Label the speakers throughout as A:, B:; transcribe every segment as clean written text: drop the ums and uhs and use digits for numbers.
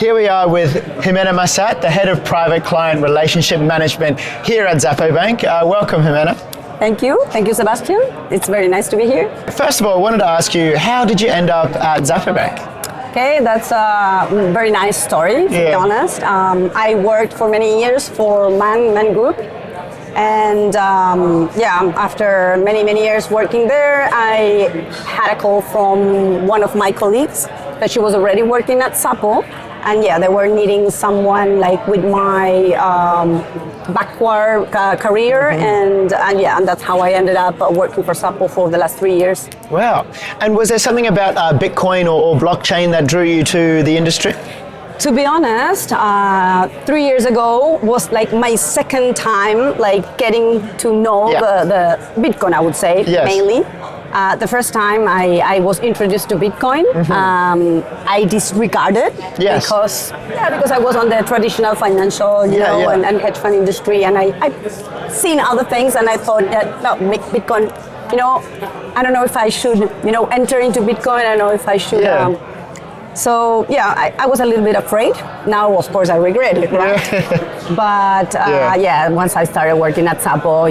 A: Here we are with Ximena Massat, the Head of Private Client Relationship Management here at Xapo Bank. Welcome, Ximena.
B: Thank you, Sebastian. It's very nice to be here.
A: First of all, I wanted to ask you, how did you end up at Xapo Bank?
B: Okay, that's a very nice story, to be honest. I worked for many years for Man Group. And after many years working there, I had a call from one of my colleagues that she was already working at Xapo. And they were needing someone like with my backward career, and that's how I ended up working for Xapo for the last 3 years.
A: Wow. And was there something about Bitcoin or blockchain that drew you to the industry?
B: To be honest, 3 years ago was like my second time like getting to know the Bitcoin, I would say, mainly. The first time I was introduced to Bitcoin, I disregarded because I was on the traditional financial, and hedge fund industry, and I've seen other things, and I thought that Bitcoin, I don't know if I should, enter into Bitcoin. I don't know if I should. I was a little bit afraid. Now, of course, I regret it, right? But once I started working at Xapo,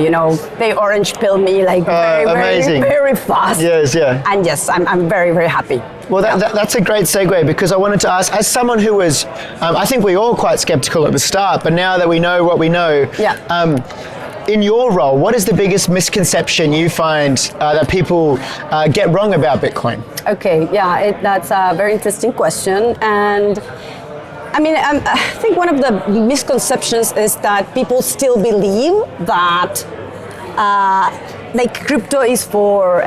B: they orange pilled me like very fast. And yes, I'm very happy.
A: Well, that's a great segue, because I wanted to ask, as someone who was, I think we all quite skeptical at the start, but now that we know what we know, in your role, what is the biggest misconception you find that people get wrong about Bitcoin?
B: Okay, that's a very interesting question. And I mean, I think one of the misconceptions is that people still believe that crypto is for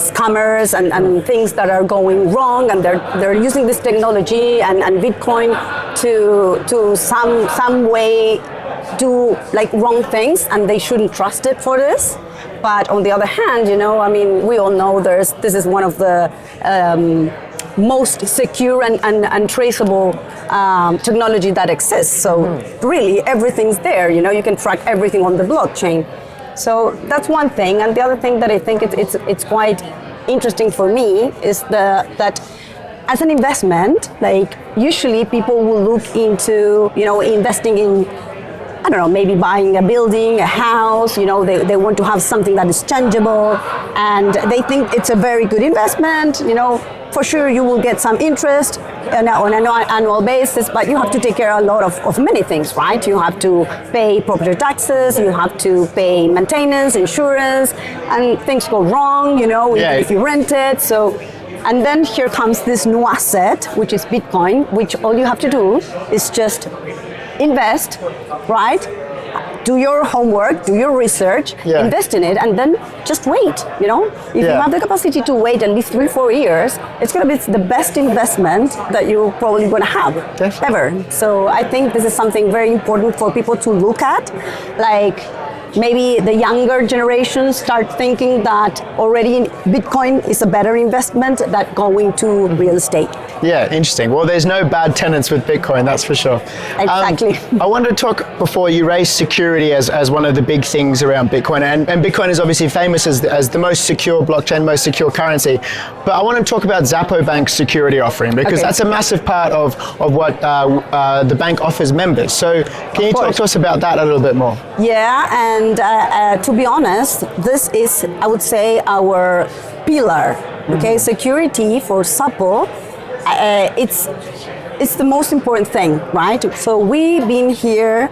B: scammers and things that are going wrong, and they're using this technology and Bitcoin to some way do wrong things, and they shouldn't trust it for this. But on the other hand, we all know this is one of the most secure and traceable technology that exists. So really everything's there, you can track everything on the blockchain. So that's one thing. And the other thing that I think it's quite interesting for me is that as an investment, usually people will look into, investing in, I don't know, maybe buying a building, a house, they want to have something that is tangible, and they think it's a very good investment, for sure you will get some interest on an annual basis, but you have to take care of a lot of many things, right? You have to pay property taxes, you have to pay maintenance, insurance, and things go wrong, if you rent it, so. And then here comes this new asset, which is Bitcoin, which all you have to do is just invest, right? Do your homework, do your research, invest in it, and then just wait, If you have the capacity to wait at least 3-4 years, it's going to be the best investment that you're probably going to have ever. So I think this is something very important for people to look at. Maybe the younger generation start thinking that already Bitcoin is a better investment than going to real estate.
A: Yeah, interesting. Well, there's no bad tenants with Bitcoin, that's for sure.
B: Exactly.
A: I wanted to talk before, you raised security as one of the big things around Bitcoin, and Bitcoin is obviously famous as the most secure blockchain, most secure currency. But I want to talk about Xapo Bank's security offering, because that's a massive part of what the bank offers members. So can you talk to us about that a little bit more?
B: Yeah, and to be honest, this is, I would say, our pillar. Okay, security for Xapo. It's the most important thing, right? So we've been here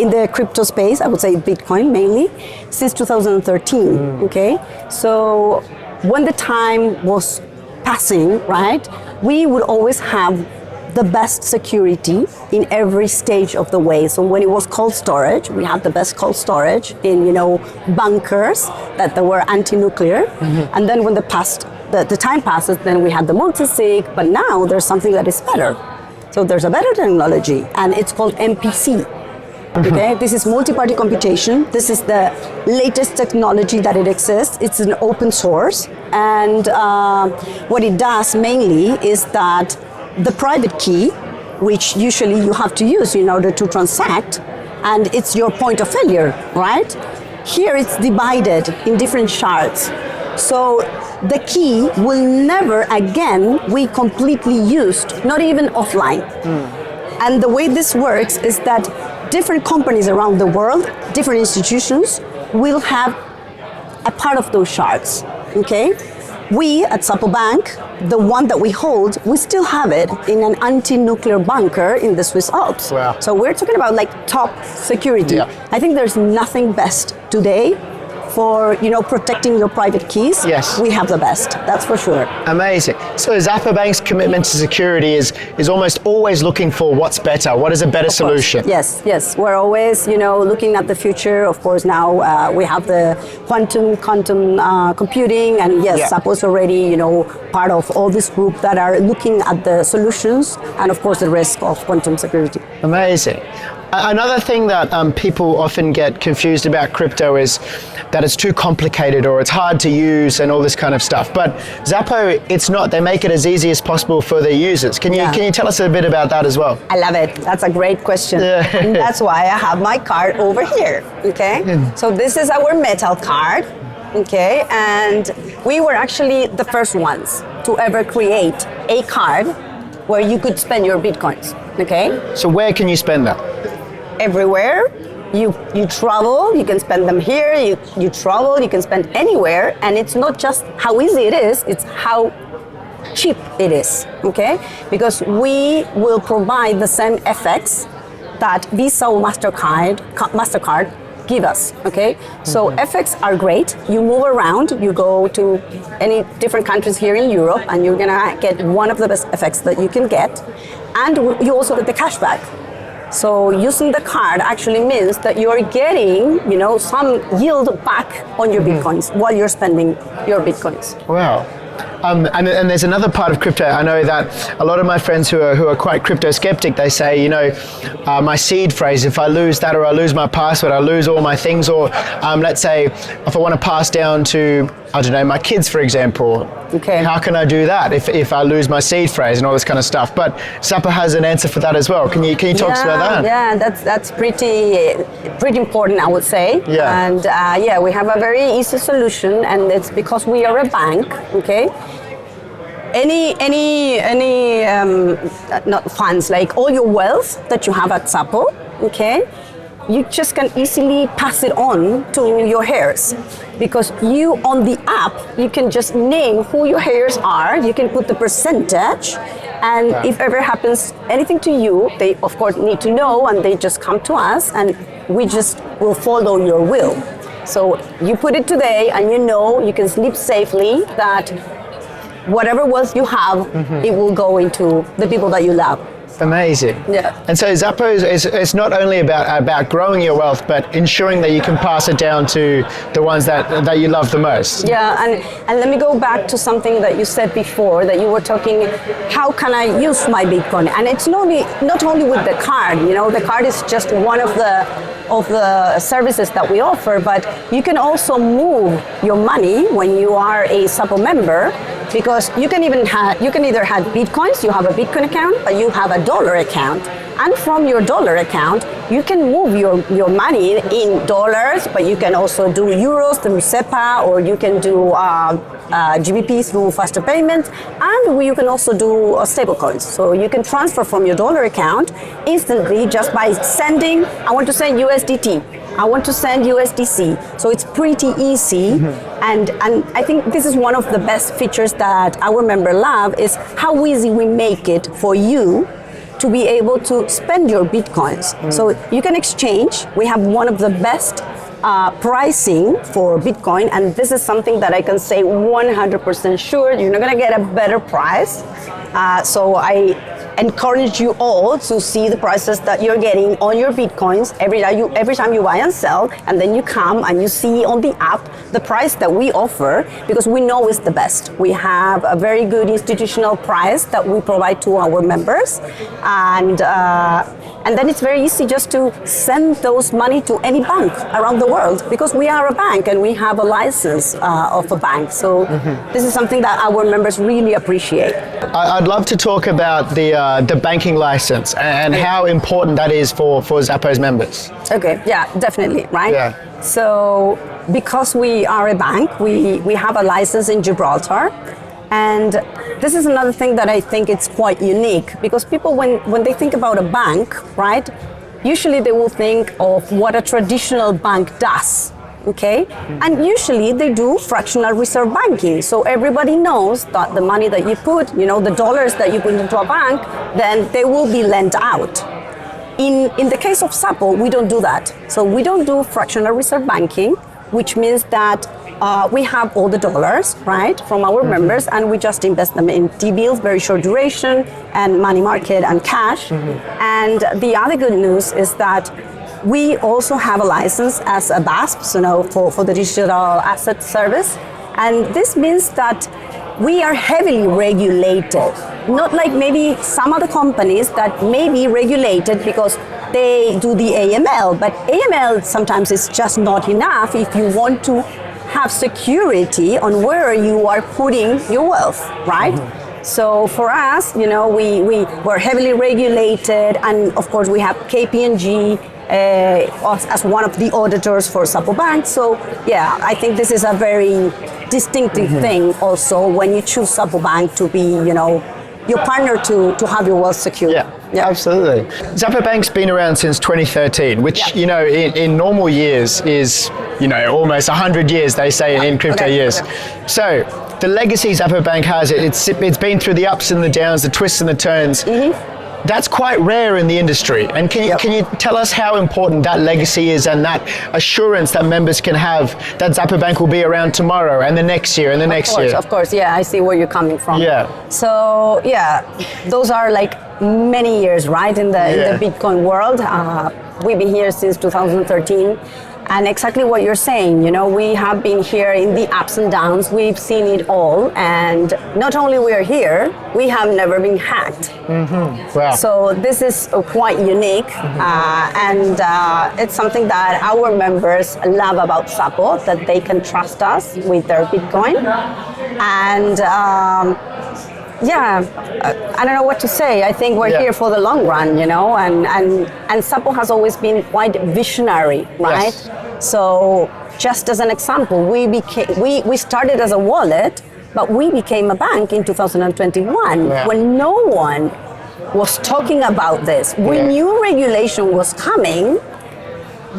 B: in the crypto space, I would say Bitcoin mainly, since 2013, okay? So when the time was passing, right, we would always have the best security in every stage of the way. So when it was cold storage, we had the best cold storage in, bunkers that they were anti-nuclear. And then when the time passes, then we had the multi-sig, but now there's something that is better. So there's a better technology, and it's called MPC. Okay, this is multi-party computation. This is the latest technology that it exists. It's an open source, and what it does mainly is that the private key, which usually you have to use in order to transact, and it's your point of failure, right? Here it's divided in different shards. So the key will never again be completely used, not even offline. And the way this works is that different companies around the world, different institutions, will have a part of those shards, okay? We at Xapo Bank, the one that we hold, we still have it in an anti-nuclear bunker in the Swiss Alps.
A: Wow.
B: So we're talking about like top security.
A: Yeah.
B: I think there's nothing best today for protecting your private keys.
A: Yes.
B: We have the best, that's for sure.
A: Amazing. So Xapo Bank's commitment to security is almost always looking for what's better. What is a better solution?
B: Yes. We're always, looking at the future. Of course, now we have the quantum computing, and yes, Xapo's already, part of all this group that are looking at the solutions and, of course, the risk of quantum security.
A: Amazing. Another thing that people often get confused about crypto is that it's too complicated or it's hard to use and all this kind of stuff. But Xapo, it's not. They make it as easy as possible for their users. Can you tell us a bit about that as well?
B: I love it. That's a great question. And that's why I have my card over here. Okay. So this is our metal card. Okay. And we were actually the first ones to ever create a card where you could spend your Bitcoins. Okay.
A: So where can you spend that?
B: Everywhere. You travel, you can spend them here. You travel, you can spend anywhere. And it's not just how easy it is, it's how cheap it is, okay? Because we will provide the same FX that Visa or MasterCard give us, okay? So FX are great. You move around, you go to any different countries here in Europe, and you're gonna get one of the best FX that you can get. And you also get the cashback. So using the card actually means that you are getting, some yield back on your Bitcoins while you're spending your Bitcoins.
A: Wow. And there's another part of crypto. I know that a lot of my friends who are quite crypto skeptic, they say, my seed phrase, if I lose that or I lose my password, I lose all my things. Or let's say if I want to pass down to, I don't know, my kids, for example, how can I do that if I lose my seed phrase and all this kind of stuff? But Xapo has an answer for that as well. Can you talk to us about that?
B: Yeah, that's pretty important, I would say.
A: Yeah.
B: And we have a very easy solution, and it's because we are a bank, okay? Any not funds, like all your wealth that you have at Xapo, okay? You just can easily pass it on to your heirs, because you on the app you can just name who your heirs are. You can put the percentage, and if ever happens anything to you, they of course need to know, and they just come to us, and we just will follow your will. So you put it today, and you can sleep safely that whatever wealth you have, it will go into the people that you love.
A: Amazing.
B: Yeah.
A: And so Xapo is not only about growing your wealth, but ensuring that you can pass it down to the ones that you love the most.
B: Yeah, and let me go back to something that you said before, that you were talking, how can I use my Bitcoin? And it's not only with the card, the card is just one of the services that we offer, but you can also move your money when you are a Xapo member, because you can either have Bitcoins, you have a Bitcoin account, but you have a dollar account. And from your dollar account, you can move your money in dollars, but you can also do euros through SEPA, or you can do GBP through faster payment, and you can also do stablecoins. So you can transfer from your dollar account instantly just by sending, I want to send USDT. I want to send USDC. So it's pretty easy. And I think this is one of the best features that our member love, is how easy we make it for you to be able to spend your Bitcoins. So you can exchange. We have one of the best pricing for Bitcoin, and this is something that I can say 100% sure you're not gonna get a better price. So I encourage you all to see the prices that you're getting on your Bitcoins every time you buy and sell, and then you come and you see on the app the price that we offer, because we know it's the best. We have a very good institutional price that we provide to our members, and then it's very easy just to send those money to any bank around the world, because we are a bank and we have a license of a bank. So this is something that our members really appreciate.
A: I'd love to talk about the banking license and how important that is for Xapo's members.
B: Okay, yeah, definitely, right?
A: Yeah.
B: So because we are a bank, we have a license in Gibraltar. And this is another thing that I think it's quite unique, because people, when they think about a bank, right, usually they will think of what a traditional bank does, okay? And usually they do fractional reserve banking. So everybody knows that the money that you put, the dollars that you put into a bank, then they will be lent out. In the case of Xapo, we don't do that. So we don't do fractional reserve banking, which means that we have all the dollars, right, from our members, and we just invest them in T-bills, very short duration, and money market and cash. And the other good news is that we also have a license as a BASP, for the digital asset service. And this means that we are heavily regulated, not like maybe some other companies that may be regulated because they do the AML, but AML sometimes is just not enough if you want to have security on where you are putting your wealth, right? So for us, we're heavily regulated, and of course we have KPMG as one of the auditors for Xapo Bank. So yeah, I think this is a very distinctive thing also when you choose Xapo Bank to be, your partner to have your wealth secure.
A: Yeah, absolutely. Xapo Bank's been around since 2013, which, in normal years is, almost 100 years, they say, in crypto years.
B: Okay.
A: So the legacy Xapo Bank has, it's been through the ups and the downs, the twists and the turns. That's quite rare in the industry. And can you tell us how important that legacy is and that assurance that members can have that Xapo Bank will be around tomorrow and the next year and the next year?
B: Of course, yeah, I see where you're coming from.
A: Yeah.
B: So yeah, those are like many years, right, in the Bitcoin world. We've been here since 2013. And exactly what you're saying, we have been here in the ups and downs. We've seen it all. And not only we're here, we have never been hacked.
A: Wow.
B: So this is quite unique. And it's something that our members love about Xapo, that they can trust us with their Bitcoin. And I don't know what to say. I think we're here for the long run, and Xapo has always been quite visionary, right?
A: Yes.
B: So just as an example, we started as a wallet, but we became a bank in 2021 when no one was talking about this. We knew regulation was coming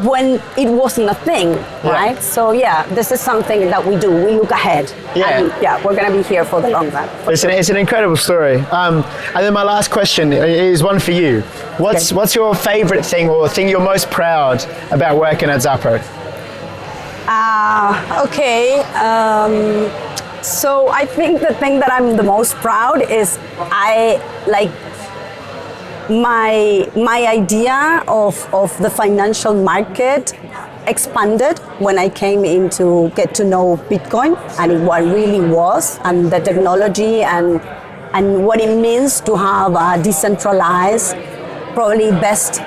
B: when it wasn't a thing, right? So this is something that we do. We look ahead. And we're going to be here for the long run.
A: It's an incredible story. And then my last question is one for you. What's your favorite thing or thing you're most proud about working at Xapo?
B: So I think the thing that I'm the most proud is my idea of the financial market expanded when I came in to get to know Bitcoin and what it really was, and the technology and what it means to have a decentralized, probably best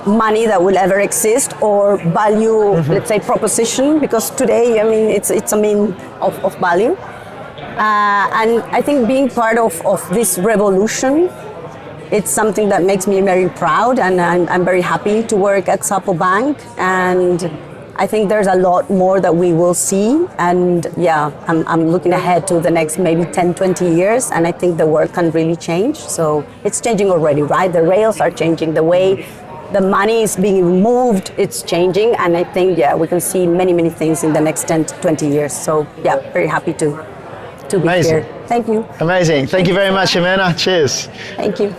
B: money that will ever exist, or value, let's say, proposition, because today, it's a mean of value. And I think being part of this revolution, it's something that makes me very proud, and I'm very happy to work at Xapo Bank. And I think there's a lot more that we will see. And I'm looking ahead to the next maybe 10, 20 years. And I think the world can really change. So it's changing already, right? The rails are changing. The way the money is being moved, it's changing. And I think, we can see many, many things in the next 10 to 20 years. So very happy to be here. Thank you.
A: Amazing. Thank you very much, Ximena. Cheers.
B: Thank you.